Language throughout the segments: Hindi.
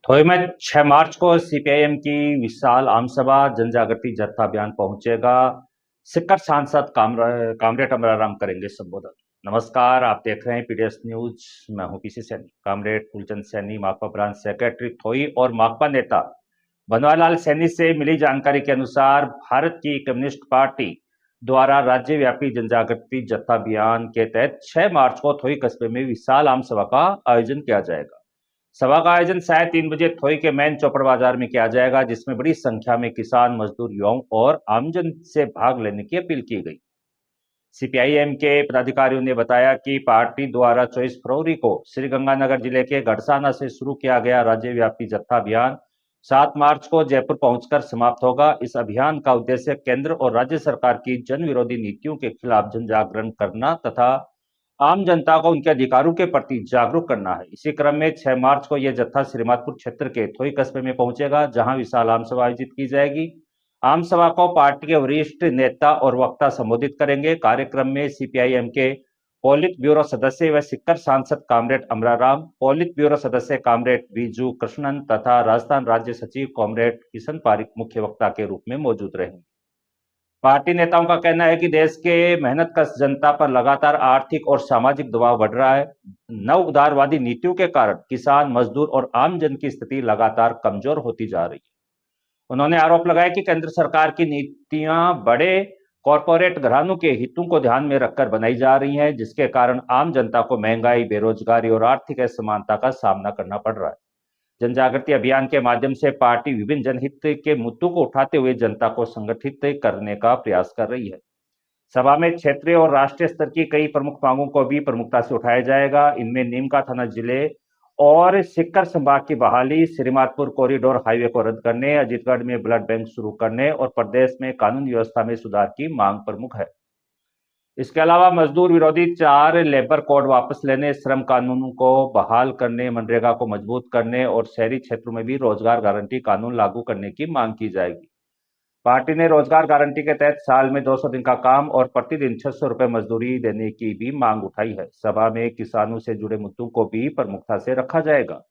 थोई में 6 मार्च को सीपीआईएम की विशाल आमसभा जन जागृति जत्था अभियान पहुंचेगा। सिक्कर सांसद कामरेड अमराराम करेंगे संबोधन। नमस्कार, आप देख रहे हैं पीडीएस न्यूज। मैं हूं पीसी सैनी। कामरेड फूलचंद सैनी माकपा ब्रांच सेक्रेटरी थोई और माकपा नेता बनवारीलाल सैनी से मिली जानकारी के अनुसार भारत की कम्युनिस्ट पार्टी द्वारा राज्यव्यापी जनजागृति जत्था अभियान के तहत 6 मार्च को थोई कस्बे में विशाल आम सभा का आयोजन किया जाएगा। सभा का आयोजन साय 3 बजे थोई के मैन चौपड़ बाजार में किया जाएगा, जिसमें बड़ी संख्या में किसान, मजदूर, युवाओं और आमजन से भाग लेने की अपील की गई। सीपीआईएम के पदाधिकारियों ने बताया कि पार्टी द्वारा 24 फरवरी को श्रीगंगानगर जिले के गढ़साना से शुरू किया गया राज्यव्यापी जत्था अभियान 7 मार्च को जयपुर पहुंचकर समाप्त होगा। इस अभियान का उद्देश्य केंद्र और राज्य सरकार की जन विरोधी नीतियों के खिलाफ जन जागरण करना तथा आम जनता को उनके अधिकारों के प्रति जागरूक करना है। इसी क्रम में 6 मार्च को यह जत्था श्रीमाधपुर क्षेत्र के थोई कस्बे में पहुंचेगा, जहां विशाल आम सभा आयोजित की जाएगी। आम सभा को पार्टी के वरिष्ठ नेता और वक्ता संबोधित करेंगे। कार्यक्रम में सीपीआईएम के पोलित ब्यूरो सदस्य व सिक्कर सांसद कामरेड अमराराम, पोलित ब्यूरो सदस्य कामरेड बीजू कृष्णन तथा राजस्थान राज्य सचिव कामरेड किशन पारिक मुख्य वक्ता के रूप में मौजूद रहेंगे। पार्टी नेताओं का कहना है कि देश के मेहनतकश जनता पर लगातार आर्थिक और सामाजिक दबाव बढ़ रहा है। नव उदारवादी नीतियों के कारण किसान, मजदूर और आम जन की स्थिति लगातार कमजोर होती जा रही है। उन्होंने आरोप लगाया कि केंद्र सरकार की नीतियां बड़े कॉरपोरेट घरानों के हितों को ध्यान में रखकर बनाई जा रही हैं, जिसके कारण आम जनता को महंगाई, बेरोजगारी और आर्थिक असमानता का सामना करना पड़ रहा है। जन जागृति अभियान के माध्यम से पार्टी विभिन्न जनहित के मुद्दों को उठाते हुए जनता को संगठित करने का प्रयास कर रही है। सभा में क्षेत्रीय और राष्ट्रीय स्तर की कई प्रमुख मांगों को भी प्रमुखता से उठाया जाएगा। इनमें नीमका थाना जिले और सिक्कर संभाग की बहाली, श्रीमाधपुर कॉरिडोर हाईवे को रद्द करने, अजीतगढ़ में ब्लड बैंक शुरू करने और प्रदेश में कानून व्यवस्था में सुधार की मांग प्रमुख है। इसके अलावा मजदूर विरोधी 4 लेबर कोड वापस लेने, श्रम कानूनों को बहाल करने, मनरेगा को मजबूत करने और शहरी क्षेत्रों में भी रोजगार गारंटी कानून लागू करने की मांग की जाएगी। पार्टी ने रोजगार गारंटी के तहत साल में 200 दिन का काम और प्रतिदिन 600 रुपए मजदूरी देने की भी मांग उठाई है। सभा में किसानों से जुड़े मुद्दों को भी प्रमुखता से रखा जाएगा।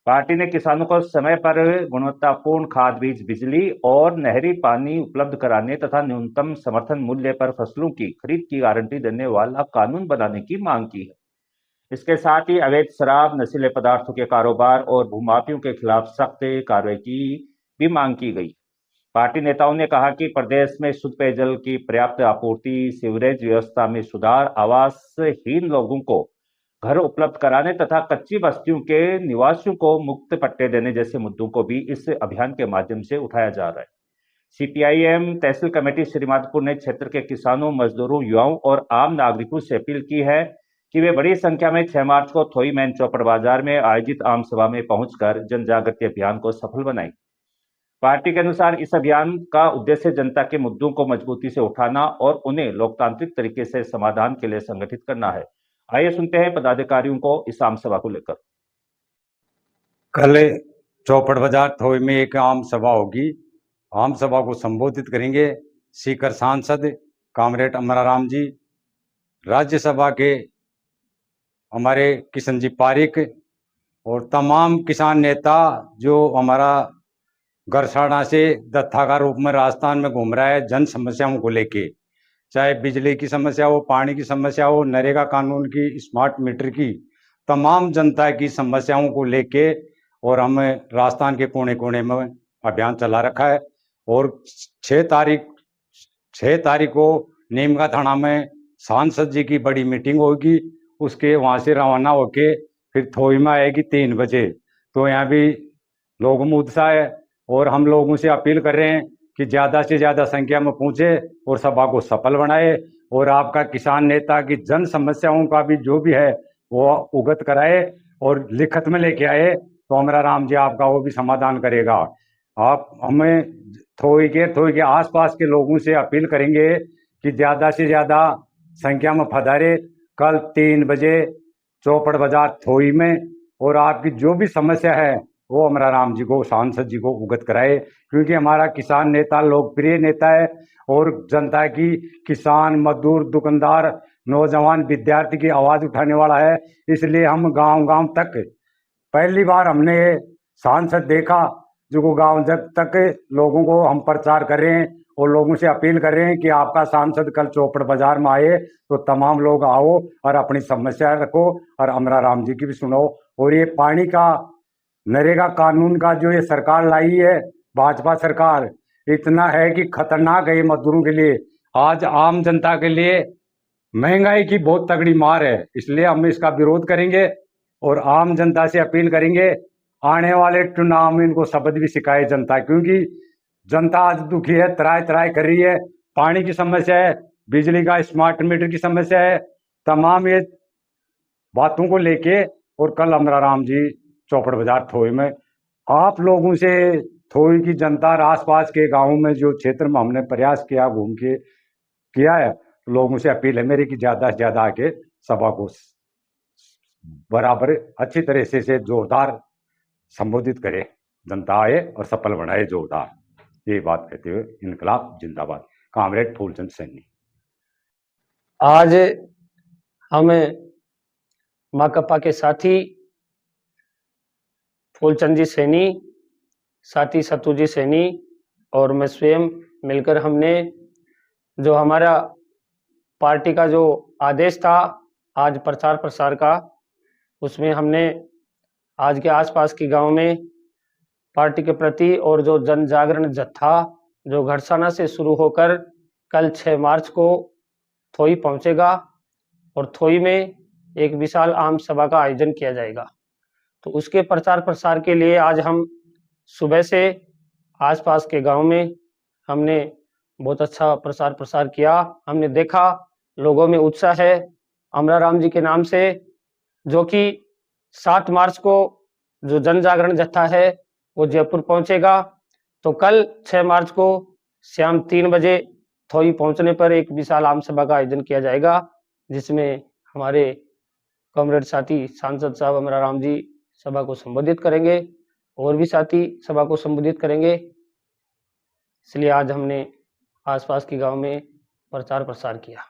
पार्टी ने किसानों को समय पर गुणवत्तापूर्ण खाद, बीज, बिजली और नहरी पानी उपलब्ध कराने तथा न्यूनतम समर्थन मूल्य पर फसलों की खरीद की गारंटी देने वाला कानून बनाने की मांग की है। इसके साथ ही अवैध शराब, नशीले पदार्थों के कारोबार और भूमाफियों के खिलाफ सख्त कार्रवाई की भी मांग की गई। पार्टी नेताओं ने कहा कि प्रदेश में शुद्ध पेयजल की पर्याप्त आपूर्ति, सीवरेज व्यवस्था में सुधार, आवासहीन लोगों को घर उपलब्ध कराने तथा कच्ची बस्तियों के निवासियों को मुक्त पट्टे देने जैसे मुद्दों को भी इस अभियान के माध्यम से उठाया जा रहा है। सीपीआईएम तहसील कमेटी श्रीमाधपुर ने क्षेत्र के किसानों, मजदूरों, युवाओं और आम नागरिकों से अपील की है कि वे बड़ी संख्या में 6 मार्च को थोई मैन चौपड़ बाजार में आयोजित आम सभा में पहुंचकर जन जागृति अभियान को सफल बनाएं। पार्टी के अनुसार इस अभियान का उद्देश्य जनता के मुद्दों को मजबूती से उठाना और उन्हें लोकतांत्रिक तरीके से समाधान के लिए संगठित करना है। आइए सुनते हैं पदाधिकारियों को इस आम सभा को लेकर। कल चौपड़ बाजार थोई में एक आम सभा होगी। आम सभा को संबोधित करेंगे सीकर सांसद कामरेड अमराराम जी, राज्यसभा के हमारे किशन जी पारिक और तमाम किसान नेता जो हमारा गरसाना से दत्था का रूप में राजस्थान में घूम रहा है जन समस्याओं को लेके, चाहे बिजली की समस्या हो, पानी की समस्या हो, नरेगा कानून की, स्मार्ट मीटर की, तमाम जनता की समस्याओं को लेके और हम राजस्थान के कोने कोने में अभियान चला रखा है। और 6 तारीख को नीमका थाना में सांसद जी की बड़ी मीटिंग होगी। उसके वहाँ से रवाना होके फिर थोई में आएगी 3 बजे। तो यहाँ भी लोग में उत्साह है और हम लोगों से अपील कर रहे हैं कि ज़्यादा से ज़्यादा संख्या में पहुँचे और सभा को सफल बनाए और आपका किसान नेता की जन समस्याओं का भी जो भी है वो उगत कराए और लिखत में लेके आए, तो अमराराम जी आपका वो भी समाधान करेगा। आप हमें थोई के आसपास के लोगों से अपील करेंगे कि ज़्यादा से ज़्यादा संख्या में पधारे कल 3 बजे चौपड़ बाजार थोई में, और आपकी जो भी समस्या है वो अमराराम जी को, सांसद जी को उगत कराए, क्योंकि हमारा किसान नेता लोकप्रिय नेता है और जनता की, किसान, मजदूर, दुकानदार, नौजवान, विद्यार्थी की आवाज़ उठाने वाला है। इसलिए हम गांव गांव तक पहली बार हमने सांसद देखा जो गांव जब तक लोगों को हम प्रचार कर रहे हैं और लोगों से अपील कर रहे हैं कि आपका सांसद कल चौपड़ बाजार में आए तो तमाम लोग आओ और अपनी समस्या रखो और अमरा राम जी की भी सुनो। और ये पानी का नरेगा कानून का जो ये सरकार लाई है भाजपा सरकार, इतना है कि खतरनाक है ये मजदूरों के लिए। आज आम जनता के लिए महंगाई की बहुत तगड़ी मार है, इसलिए हम इसका विरोध करेंगे और आम जनता से अपील करेंगे आने वाले चुनाव में इनको शब्द भी सिखाए जनता, क्योंकि जनता आज दुखी है, त्राय त्राय कर रही है। पानी की समस्या है, बिजली का स्मार्ट मीटर की समस्या है, तमाम ये बातों को लेके। और कल अमरा राम जी चौपड़ बाजार थोई में आप लोगों से, थोई की जनता और आसपास के गांवों में जो क्षेत्र में हमने प्रयास किया घूम के किया है, लोगों से अपील है मेरी कि ज्यादा से ज्यादा आके सभा को बराबर अच्छी तरह से जोरदार संबोधित करे, जनता आए और सफल बनाए जोरदार। ये बात कहते हुए इनकलाब जिंदाबाद, कामरेड फूलचंद सैनी। आज हम माकपा के साथी फूलचंद जी सैनी, साथी सत्तू जी सैनी और मैं स्वयं मिलकर हमने जो हमारा पार्टी का जो आदेश था आज प्रचार प्रसार का, उसमें हमने आज के आसपास के गांव में पार्टी के प्रति और जो जन जागरण जत्था जो घड़साना से शुरू होकर कल 6 मार्च को थोई पहुंचेगा और थोई में एक विशाल आम सभा का आयोजन किया जाएगा। तो उसके प्रचार प्रसार के लिए आज हम सुबह से आसपास के गांव में हमने बहुत अच्छा प्रचार प्रसार किया। हमने देखा लोगों में उत्साह है अमरा राम जी के नाम से, जो कि 7 मार्च को जो जन जागरण जत्था है वो जयपुर पहुंचेगा। तो कल 6 मार्च को शाम 3 बजे थोई पहुंचने पर एक विशाल आम सभा का आयोजन किया जाएगा, जिसमें हमारे कॉमरेड साथी सांसद साहब अमरा राम जी सभा को संबोधित करेंगे और भी साथी सभा को संबोधित करेंगे। इसलिए आज हमने आसपास के गांव में प्रचार प्रसार किया।